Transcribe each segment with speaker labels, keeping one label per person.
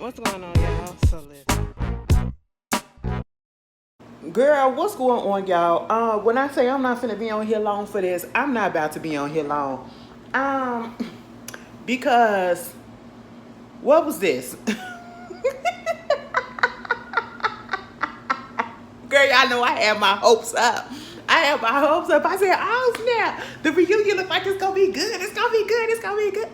Speaker 1: What's going on, y'all? So listen. Girl, what's going on, y'all? When I say I'm not finna be on here long for this, I'm not about to be on here long. Um, because what was this? Girl, y'all know I had my hopes up. I had my hopes up. I said, oh snap, the reunion look like it's gonna be good. It's gonna be good. It's gonna be good.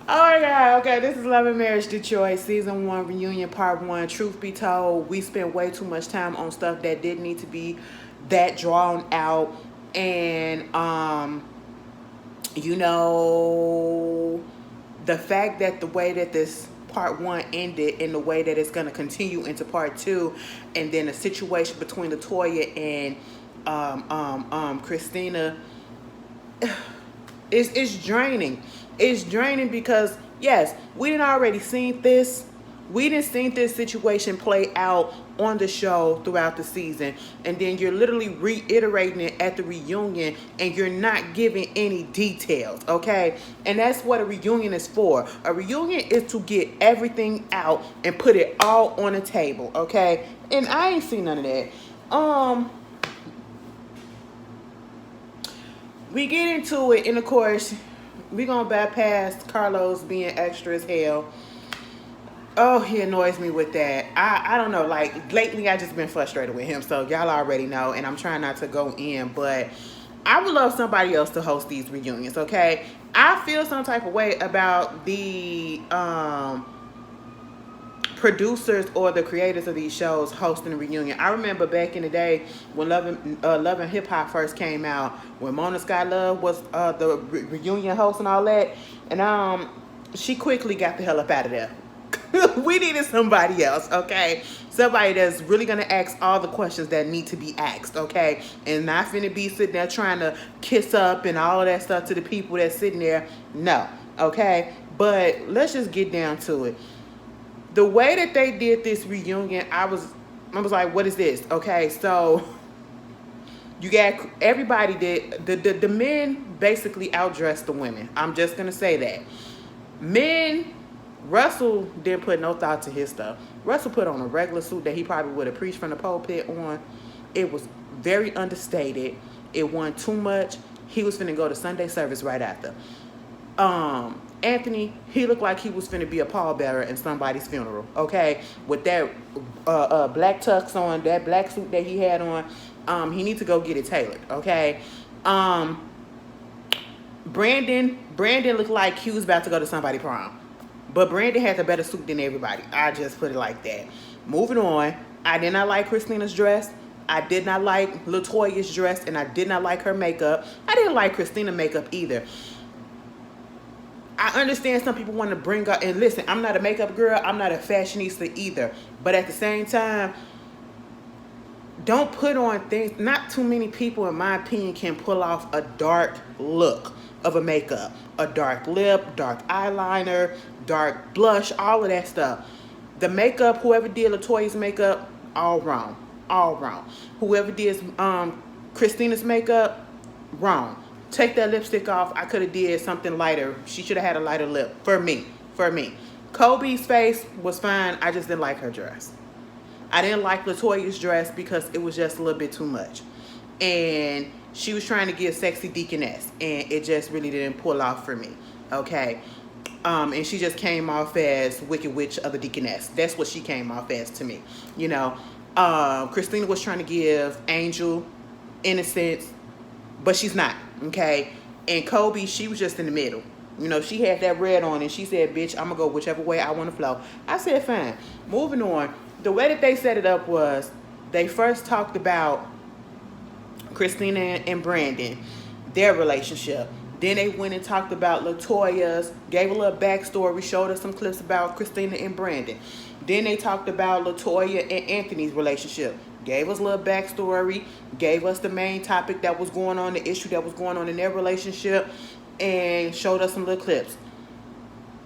Speaker 1: Oh yeah, okay. This is Love and Marriage Detroit, season 1, reunion part 1. Truth be told, we spent way too much time on stuff that didn't need to be that drawn out, and you know, the fact that the way that this part 1 ended and the way that it's gonna continue into part 2, and then the situation between Latoya and Christina, it's draining. It's draining because yes, we didn't already seen this. We didn't seen this situation play out on the show throughout the season, and then you're literally reiterating it at the reunion, and you're not giving any details. Okay, and that's what a reunion is for. A reunion is to get everything out and put it all on the table. Okay, and I ain't seen none of that. We get into it, and of course, we're gonna bypass Carlos being extra as hell. Oh, he annoys me with that. I don't know. Like lately, I just been frustrated with him. So y'all already know, and I'm trying not to go in, but I would love somebody else to host these reunions. Okay, I feel some type of way about the producers or the creators of these shows hosting a reunion. I remember back in the day when Love and Hip Hop first came out, when Mona Sky Love was the reunion host and all that, and she quickly got the hell up out of there. We needed somebody else, okay? Somebody that's really gonna ask all the questions that need to be asked, okay? And not finna be sitting there trying to kiss up and all of that stuff to the people that's sitting there. No, okay? But let's just get down to it. The way that they did this reunion, I was like, what is this? Okay, so you got everybody did the men basically outdressed the women. I'm just gonna say that. Men, Russell didn't put no thought to his stuff. Russell put on a regular suit that he probably would have preached from the pulpit on. It was very understated. It wasn't too much. He was finna go to Sunday service right after. Anthony, he looked like he was finna be a pallbearer in somebody's funeral, okay? With that black tux on, that black suit that he had on, he needs to go get it tailored, okay? Brandon looked like he was about to go to somebody's prom. But Brandon has a better suit than everybody. I just put it like that. Moving on, I did not like Christina's dress. I did not like Latoya's dress, and I did not like her makeup. I didn't like Christina's makeup either. I understand some people want to bring up, and listen, I'm not a makeup girl. I'm not a fashionista either. But at the same time, don't put on things. Not too many people, in my opinion, can pull off a dark look of a makeup. A dark lip, dark eyeliner, dark blush, all of that stuff. The makeup, whoever did Latoya's makeup, all wrong. All wrong. Whoever did Christina's makeup, wrong. Take that lipstick off. I could have did something lighter. She should have had a lighter lip. For me. Kobe's face was fine. I just didn't like her dress. I didn't like Latoya's dress because it was just a little bit too much. And she was trying to give sexy deaconess, and it just really didn't pull off for me. Okay. And she just came off as Wicked Witch of the Deaconess. That's what she came off as to me. You know, Christina was trying to give Angel innocence, but she's not. Okay. And Kobe, she was just in the middle. You know, she had that red on, and she said, bitch, I'm going to go whichever way I want to flow. I said, fine. Moving on. The way that they set it up was they first talked about Christina and Brandon, their relationship. Then they went and talked about Latoya's, gave a little backstory, showed us some clips about Christina and Brandon. Then they talked about Latoya and Anthony's relationship. Gave us a little backstory, gave us the main topic that was going on, the issue that was going on in their relationship, and showed us some little clips.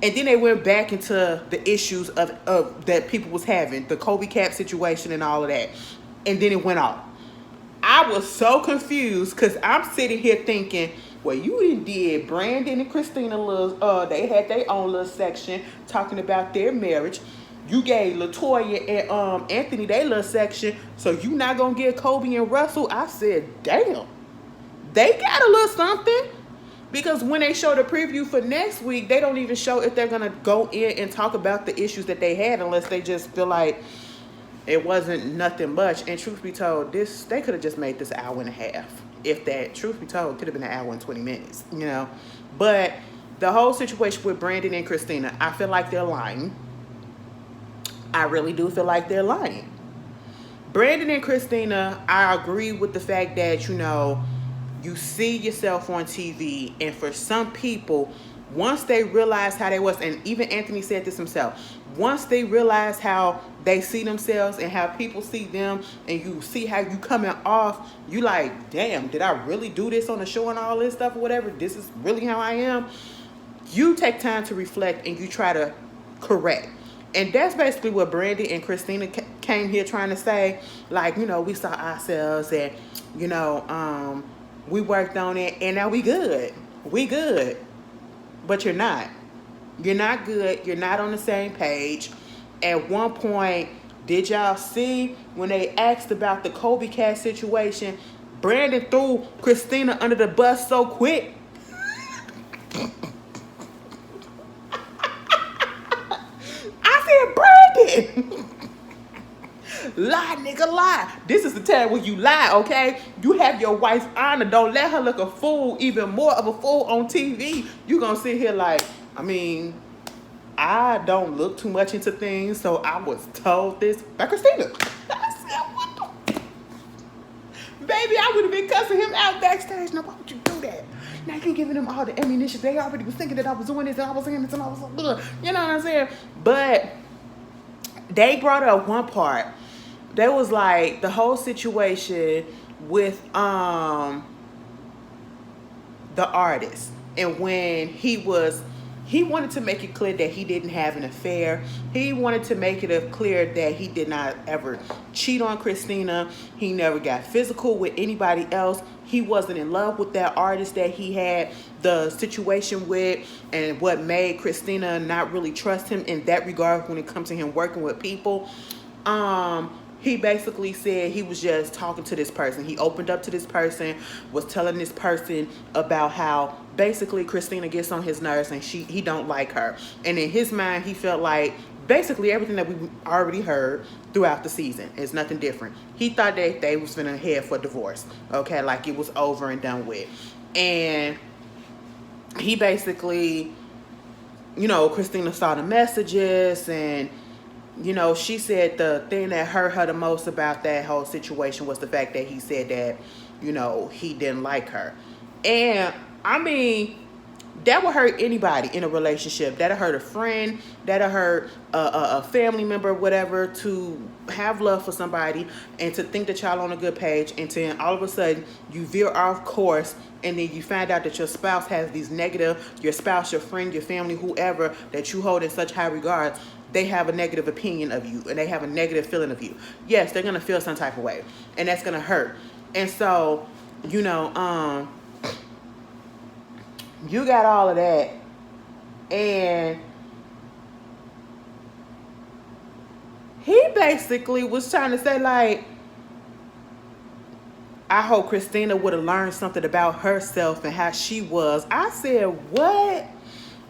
Speaker 1: And then they went back into the issues of that people was having, the Kobe Cap situation and all of that. And then it went off. I was so confused because I'm sitting here thinking, well, you did Brandon and Christina little, they had their own little section talking about their marriage. You gave Latoya and Anthony their little section, so you not gonna give Kobe and Russell. I said, damn, they got a little something. Because when they show the preview for next week, they don't even show if they're gonna go in and talk about the issues that they had, unless they just feel like it wasn't nothing much. And truth be told, they could have just made this an hour and a half. If that, truth be told, could have been an hour and 20 minutes, you know. But the whole situation with Brandon and Christina, I feel like they're lying. I really do feel like they're lying. Brandon and Christina, I agree with the fact that, you know, you see yourself on TV, and for some people, once they realize how they was, and even Anthony said this himself, once they realize how they see themselves and how people see them, and you see how you coming off, you like, damn, did I really do this on the show and all this stuff or whatever? This is really how I am. You take time to reflect and you try to correct. And that's basically what Brandy and Christina came here trying to say. Like, you know, we saw ourselves and, you know, we worked on it, and now we good. We good. But you're not. You're not good. You're not on the same page. At one point, did y'all see when they asked about the Kobe Cat situation, Brandon threw Christina under the bus so quick? I said, Brandon! Lie, nigga, lie. This is the time when you lie, okay? You have your wife's honor. Don't let her look a fool, even more of a fool on TV. You gonna sit here like, I mean, I don't look too much into things, so I was told this by Christina. I said, what the? Baby, I would have been cussing him out backstage. Now, why would you do that? Now you giving them all the ammunition. They already was thinking that I was doing this and I was saying this and I was so good. You know what I'm saying? But they brought up one part. There was like the whole situation with the artist, and when he wanted to make it clear that he didn't have an affair. He wanted to make it clear that he did not ever cheat on Christina. He never got physical with anybody else. He wasn't in love with that artist that he had the situation with, and what made Christina not really trust him in that regard when it comes to him working with people. He basically said he was just talking to this person. He opened up to this person, was telling this person about how basically Christina gets on his nerves and he don't like her. And in his mind, he felt like basically everything that we already heard throughout the season is nothing different. He thought that they was finna head for divorce, okay, like it was over and done with. And he basically, you know, Christina saw the messages, and you know, she said the thing that hurt her the most about that whole situation was the fact that he said that, you know, he didn't like her. And I mean, that would hurt anybody in a relationship. That'll hurt a friend. That'll hurt a family member, whatever, to have love for somebody and to think that y'all on a good page, and then all of a sudden you veer off course, and then you find out that your spouse has these negative, your spouse, your friend, your family, whoever that you hold in such high regard, they have a negative opinion of you and they have a negative feeling of you. Yes, they're going to feel some type of way, and that's going to hurt. And so, you know, you got all of that, and he basically was trying to say, like, I hope Christina would have learned something about herself and how she was. I said, what?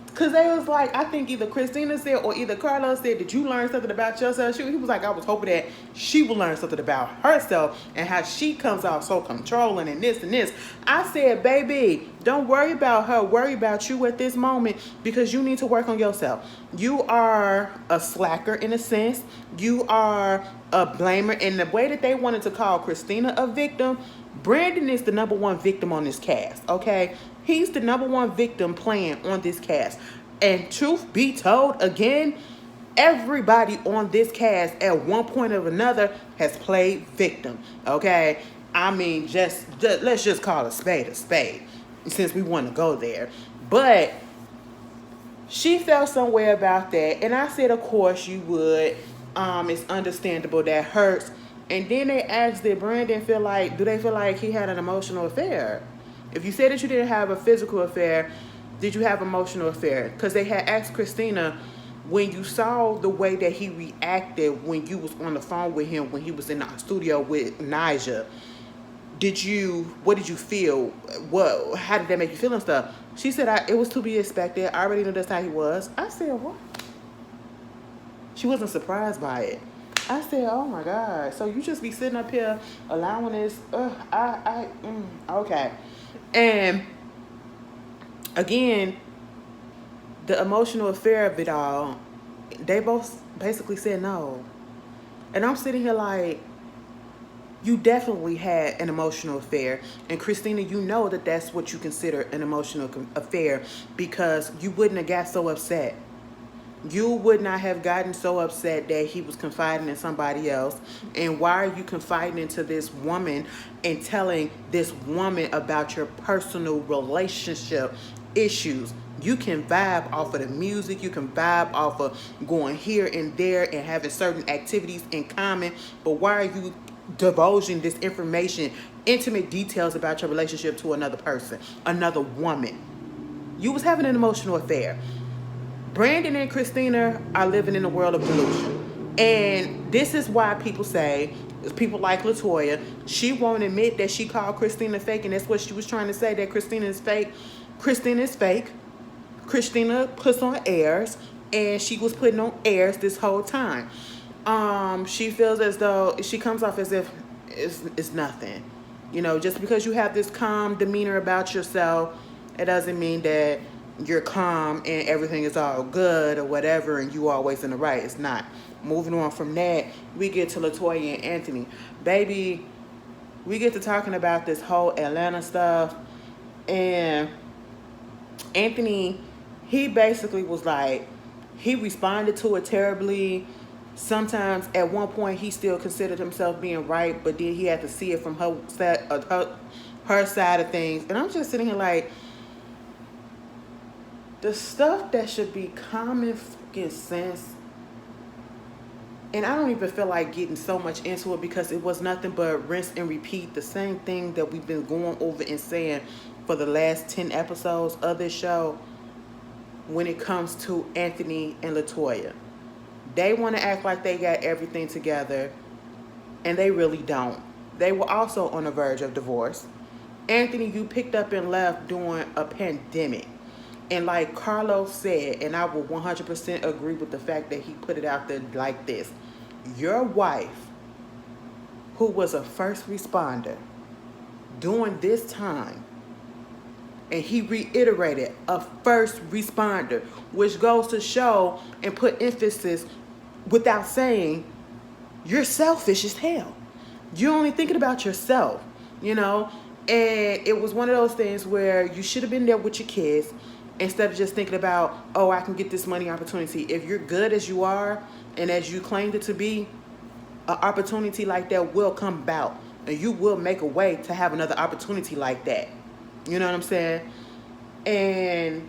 Speaker 1: Because they was like, I think either Christina said or either Carlos said, did you learn something about yourself? He was like, I was hoping that she would learn something about herself and how she comes off so controlling and this and this. I said, baby, don't worry about her. Worry about you at this moment, because you need to work on yourself. You are a slacker in a sense. You are a blamer. And the way that they wanted to call Christina a victim, Brandon is the number one victim on this cast, okay? He's the number one victim playing on this cast. And truth be told, again, everybody on this cast at one point or another has played victim, okay? I mean, just let's just call a spade, since we want to go there. But she felt some way about that, and I said, of course you would. It's understandable, that hurts. And then they asked, do they feel like he had an emotional affair? If you said that you didn't have a physical affair, did you have emotional affair? Because they had asked Christina, when you saw the way that he reacted when you was on the phone with him, when he was in the studio with Naja, what did you feel? How did that make you feel and stuff? She said, it was to be expected. I already knew that's how he was. I said, what? She wasn't surprised by it. I said, oh my God. So you just be sitting up here allowing this, okay. And again, the emotional affair of it all, they both basically said no. And I'm sitting here like, you definitely had an emotional affair. And Christina, you know that that's what you consider an emotional affair, because you wouldn't have got so upset. You would not have gotten so upset that he was confiding in somebody else. And why are you confiding into this woman and telling this woman about your personal relationship issues? You can vibe off of the music. You can vibe off of going here and there and having certain activities in common. But why are you divulging this information, intimate details about your relationship to another person, another woman? You was having an emotional affair. Brandon and Christina are living in a world of delusion. And this is why people say, people like Latoya, she won't admit that she called Christina fake, and that's what she was trying to say, that Christina is fake. Christina is fake. Christina puts on airs, and she was putting on airs this whole time. She feels as though she comes off as if it's nothing. You know, just because you have this calm demeanor about yourself, it doesn't mean that you're calm and everything is all good or whatever and you always in the right. It's not. Moving on from that, we get to Latoya and Anthony. Baby, we get to talking about this whole Atlanta stuff, and Anthony, he basically was like, he responded to it terribly. Sometimes at one point he still considered himself being right, but then he had to see it from her side of things. And I'm just sitting here like, the stuff that should be common fucking sense, and I don't even feel like getting so much into it because it was nothing but rinse and repeat the same thing that we've been going over and saying for the last 10 episodes of this show. When it comes to Anthony and Latoya, they want to act like they got everything together, and they really don't. They were also on the verge of divorce. Anthony, you picked up and left during a pandemic. And like Carlos said, and I will 100% agree with the fact that he put it out there like this, your wife, who was a first responder during this time, and he reiterated, a first responder, which goes to show and put emphasis without saying, you're selfish as hell. You're only thinking about yourself, you know? And it was one of those things where you should have been there with your kids, instead of just thinking about, oh, I can get this money opportunity. If you're good as you are and as you claimed it to be, an opportunity like that will come about. And you will make a way to have another opportunity like that. You know what I'm saying? And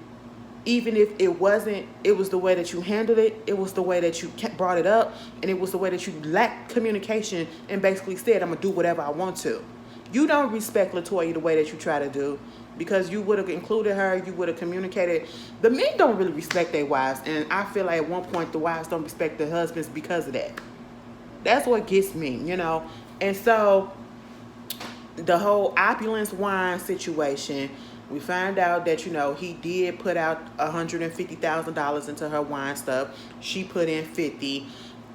Speaker 1: even if it wasn't, it was the way that you handled it. It was the way that you brought it up. And it was the way that you lacked communication and basically said, I'm going to do whatever I want to. You don't respect Latoya the way that you try to do. Because you would have included her, you would have communicated. The men don't really respect their wives, and I feel like at one point the wives don't respect their husbands because of that. That's what gets me, you know. And so the whole opulence wine situation, we find out that, you know, he did put out $150,000 into her wine stuff. She put in 50,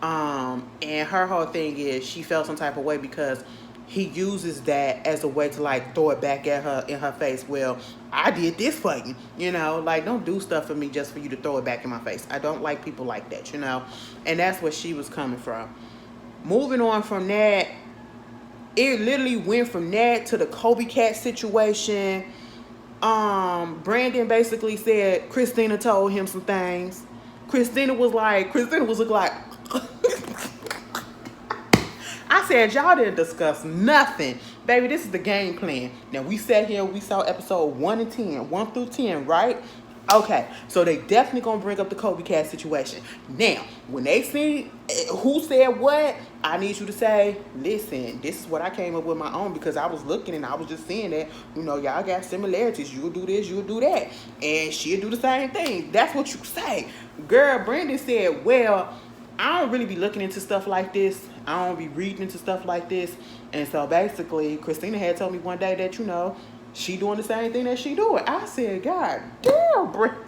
Speaker 1: and her whole thing is she felt some type of way because he uses that as a way to like throw it back at her in her face. Well, I did this for you, you know, like don't do stuff for me just for you to throw it back in my face. I don't like people like that, you know, and that's where she was coming from. Moving on from that, it literally went from that to the Kobe Cat situation. Brandon basically said Christina told him some things. Christina was like, I said, y'all didn't discuss nothing. Baby, this is the game plan. Now, we sat here, we saw episode 1 and 10, 1 through 10, right? Okay, so they definitely gonna bring up the Kobe Cat situation. Now, when they see who said what, I need you to say, listen, this is what I came up with my own, because I was looking and I was just seeing that, y'all got similarities. You'll do this, you'll do that. And she'll do the same thing. That's what you say. Girl, Brandon said, well, I don't really be looking into stuff like this. I don't be reading into stuff like this. And so basically, Christina had told me one day that, she doing the same thing that she doing. I said, God damn, Brandon.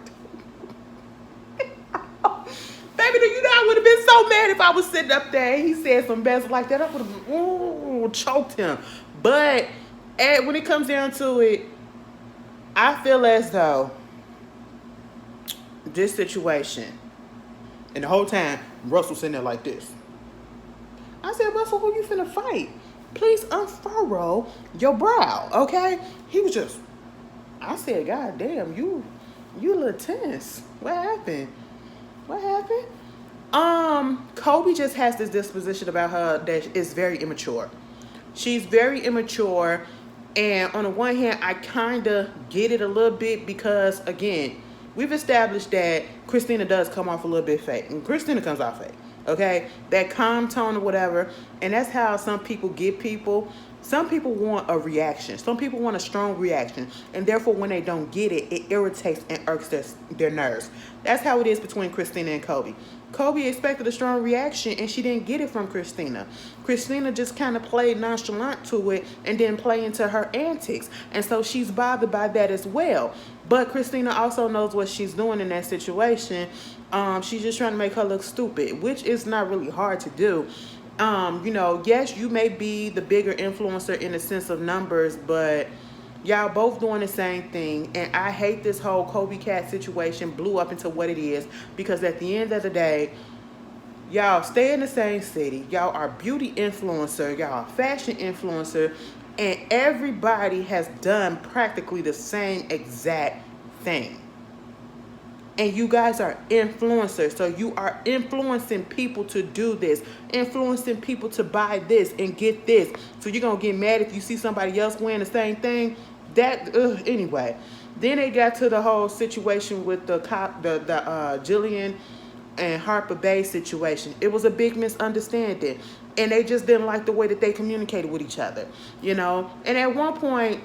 Speaker 1: Baby, I would have been so mad if I was sitting up there and he said some mess like that. I would have choked him. But when it comes down to it, I feel as though this situation, and the whole time, Russell sitting there like this. I said, Russell, who you finna fight? Please unfurrow your brow, okay? He was just, I said, God damn, you a little tense. What happened? Kobe just has this disposition about her that is very immature. She's very immature, and on the one hand, I kind of get it a little bit because, again, we've established that Christina does come off a little bit fake, and Christina comes off fake. Okay, that calm tone or whatever, and that's how some people get people. Some people want a reaction. Some people want a strong reaction, and therefore when they don't get it, it irritates and irks their nerves. That's how it is between Christina and Kobe. Kobe expected a strong reaction, and she didn't get it from Christina. Christina just kind of played nonchalant to it and didn't play into her antics, and so she's bothered by that as well. But Christina also knows what she's doing in that situation. She's just trying to make her look stupid, which is not really hard to do. Yes, you may be the bigger influencer in the sense of numbers, but y'all both doing the same thing. And I hate this whole Kobe Cat situation blew up into what it is, because at the end of the day, y'all stay in the same city. Y'all are beauty influencer. Y'all are fashion influencer. And everybody has done practically the same exact thing. And you guys are influencers. So you are influencing people to do this. Influencing people to buy this and get this. So you're going to get mad if you see somebody else wearing the same thing. Anyway. Then they got to the whole situation with the Jillian and Harper Bay situation. It was a big misunderstanding. And they just didn't like the way that they communicated with each other. And at one point,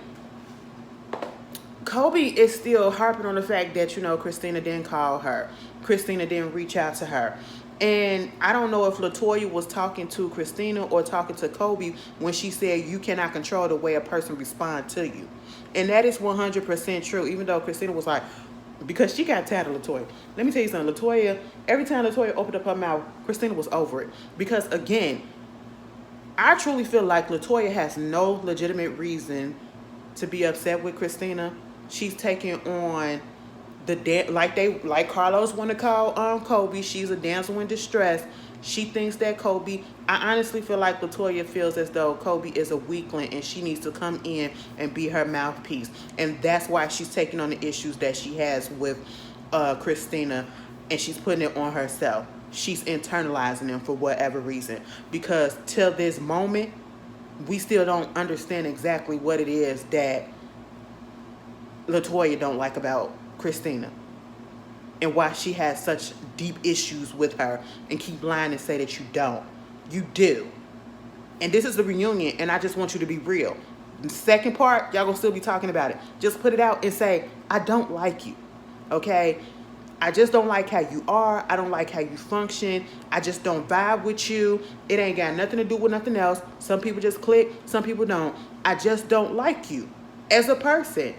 Speaker 1: Kobe is still harping on the fact that, Christina didn't call her. Christina didn't reach out to her. And I don't know if Latoya was talking to Christina or talking to Kobe when she said you cannot control the way a person responds to you. And that is 100% true, even though Christina was like, because she got tired of Latoya. Let me tell you something. Latoya, every time Latoya opened up her mouth, Christina was over it. Because, again, I truly feel like Latoya has no legitimate reason to be upset with Christina. She's taking on like Carlos want to call Kobe. She's a damsel in distress. She thinks that Kobe. I honestly feel like Latoya feels as though Kobe is a weakling and she needs to come in and be her mouthpiece, and that's why she's taking on the issues that she has with Christina, and she's putting it on herself. She's internalizing them for whatever reason, because till this moment, we still don't understand exactly what it is that Latoya don't like about Christina and why she has such deep issues with her and keep lying and say that you don't. You do. And this is the reunion, and I just want you to be real. The second part, y'all gonna still be talking about it. Just put it out and say, I don't like you, okay? I just don't like how you are. I don't like how you function. I just don't vibe with you. It ain't got nothing to do with nothing else. Some people just click, some people don't. I just don't like you as a person.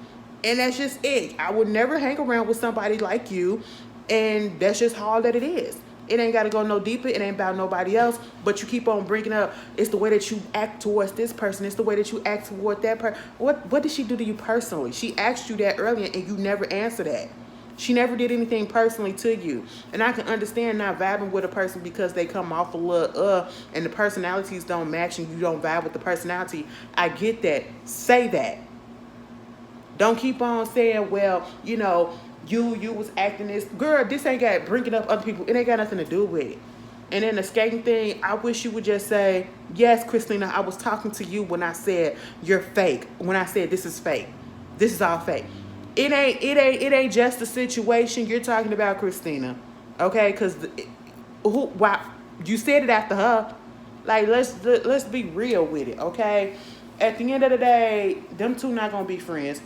Speaker 1: And that's just it. I would never hang around with somebody like you. And that's just all that it is. It ain't got to go no deeper. It ain't about nobody else. But you keep on bringing up, it's the way that you act towards this person. It's the way that you act toward that person. What did she do to you personally? She asked you that earlier and you never answered that. She never did anything personally to you. And I can understand not vibing with a person because they come off a little and the personalities don't match and you don't vibe with the personality. I get that. Say that. Don't keep on saying, well, you was acting this. Girl, this ain't got bringing up other people. It ain't got nothing to do with it. And then the skating thing, I wish you would just say, yes, Christina, I was talking to you when I said you're fake. When I said this is fake. This is all fake. It ain't just the situation. You're talking about Christina, okay? Because why you said it after her? Like, let's be real with it, okay? At the end of the day, them two not gonna be friends.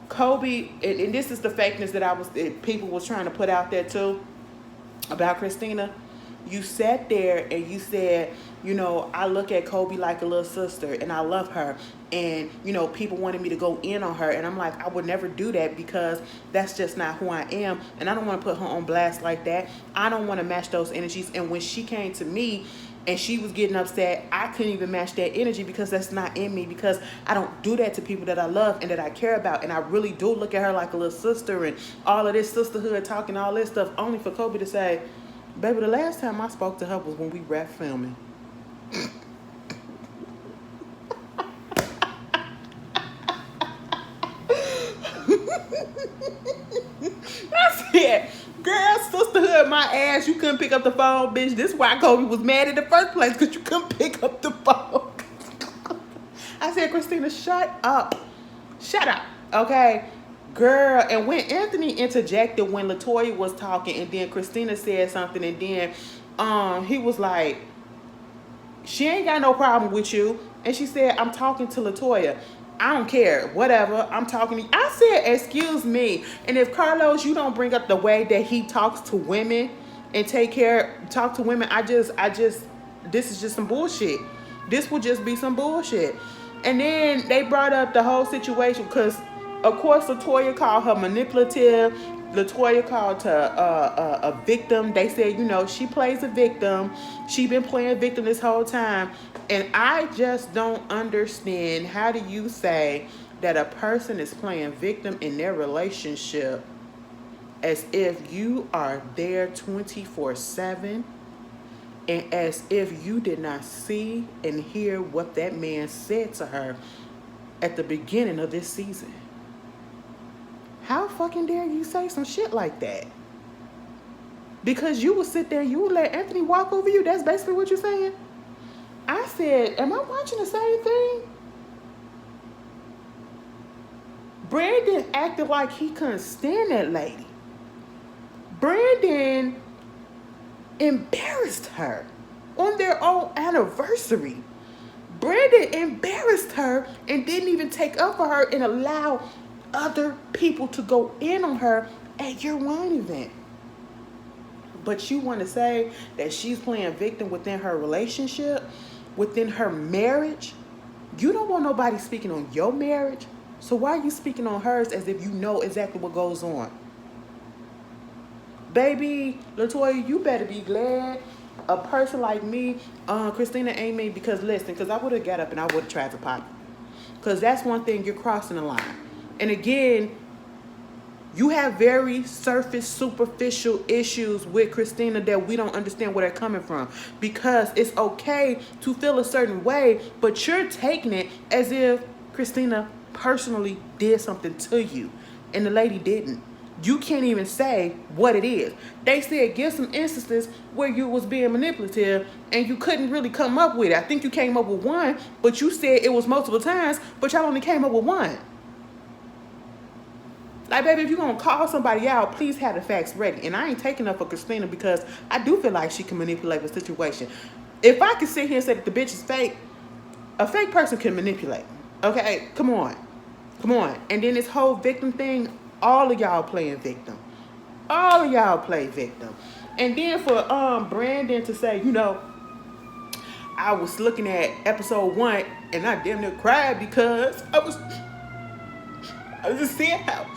Speaker 1: Kobe, and this is the fakeness that people was trying to put out there too about Christina. You sat there and you said, I look at Kobe like a little sister and I love her. And, people wanted me to go in on her. And I'm like, I would never do that because that's just not who I am. And I don't want to put her on blast like that. I don't want to match those energies. And when she came to me and she was getting upset, I couldn't even match that energy because that's not in me, because I don't do that to people that I love and that I care about. And I really do look at her like a little sister and all of this sisterhood talking, all this stuff, only for Kobe to say, baby, the last time I spoke to her was when we wrapped filming. I said, girl, sisterhood, my ass, you couldn't pick up the phone, bitch. This is why Kobe was mad in the first place, because you couldn't pick up the phone. I said, Christina, shut up. Shut up, okay? Girl, and when Anthony interjected when Latoya was talking, and then Christina said something, and then he was like, she ain't got no problem with you. And she said, I'm talking to Latoya. I don't care. Whatever. I'm talking to you. I said, excuse me. And if Carlos, you don't bring up the way that he talks to women and talk to women, this is just some bullshit. This will just be some bullshit. And then they brought up the whole situation because, of course, Latoya called her manipulative. Latoya called her a victim. They said, she plays a victim. She been playing victim this whole time. And I just don't understand, how do you say that a person is playing victim in their relationship as if you are there 24/7 and as if you did not see and hear what that man said to her at the beginning of this season? How fucking dare you say some shit like that? Because you would sit there, you would let Anthony walk over you. That's basically what you're saying. I said, am I watching the same thing? Brandon acted like he couldn't stand that lady. Brandon embarrassed her on their own anniversary. Brandon embarrassed her and didn't even take up for her and allow other people to go in on her at your wine event. But you want to say that she's playing victim within her relationship, within her marriage? You don't want nobody speaking on your marriage, so why are you speaking on hers as if you know exactly what goes on? Baby, Latoya, you better be glad a person like me, Christina ain't me, because I would have got up and I would have tried to pop you. Because that's one thing, you're crossing the line. And again, you have very surface, superficial issues with Christina that we don't understand where they're coming from. Because it's okay to feel a certain way, but you're taking it as if Christina personally did something to you. And the lady didn't. You can't even say what it is. They said give some instances where you was being manipulative and you couldn't really come up with it. I think you came up with one, but you said it was multiple times, but y'all only came up with one. Like, baby, if you're going to call somebody out, please have the facts ready. And I ain't taking up for Christina because I do feel like she can manipulate the situation. If I could sit here and say that the bitch is fake, a fake person can manipulate. Okay? Come on. And then this whole victim thing, all of y'all playing victim. All of y'all play victim. And then for Brandon to say, I was looking at episode 1 and I damn near cried because I was just seeing how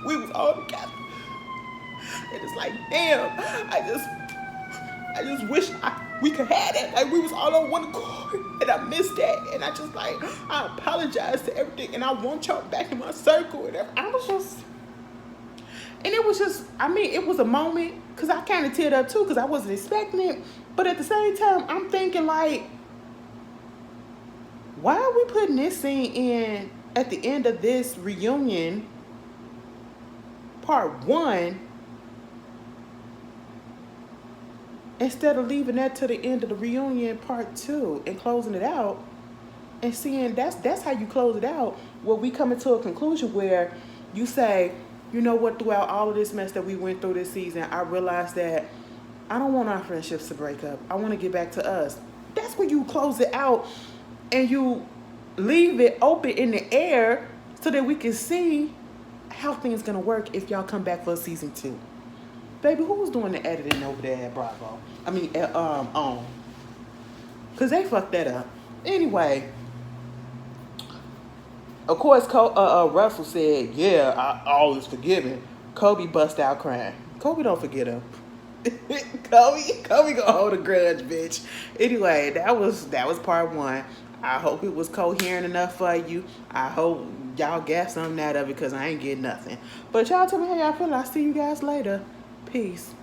Speaker 1: we was all together. And it's like, damn, I just wish we could have that. Like, we was all on one accord. And I missed that. And I apologize to everything. And I want y'all back in my circle. And it was a moment. Because I kind of teared up too. Because I wasn't expecting it. But at the same time, I'm thinking like, why are we putting this scene in at the end of this reunion, part 1, instead of leaving that to the end of the reunion, part 2, and closing it out, and seeing that's how you close it out, Will we come into a conclusion where you say, you know what, throughout all of this mess that we went through this season, I realized that I don't want our friendships to break up. I want to get back to us. That's when you close it out and you leave it open in the air so that we can see how things gonna work if y'all come back for season 2. Baby, who was doing the editing over there at Bravo? I mean, on. Cause they fucked that up. Anyway, of course, Russell said, "Yeah, I always forgiving." Kobe bust out crying. Kobe don't forget him. Kobe gonna hold a grudge, bitch. Anyway, that was part 1. I hope it was coherent enough for you. I hope y'all got something out of it because I ain't getting nothing. But y'all tell me how y'all feel. I'll see you guys later. Peace.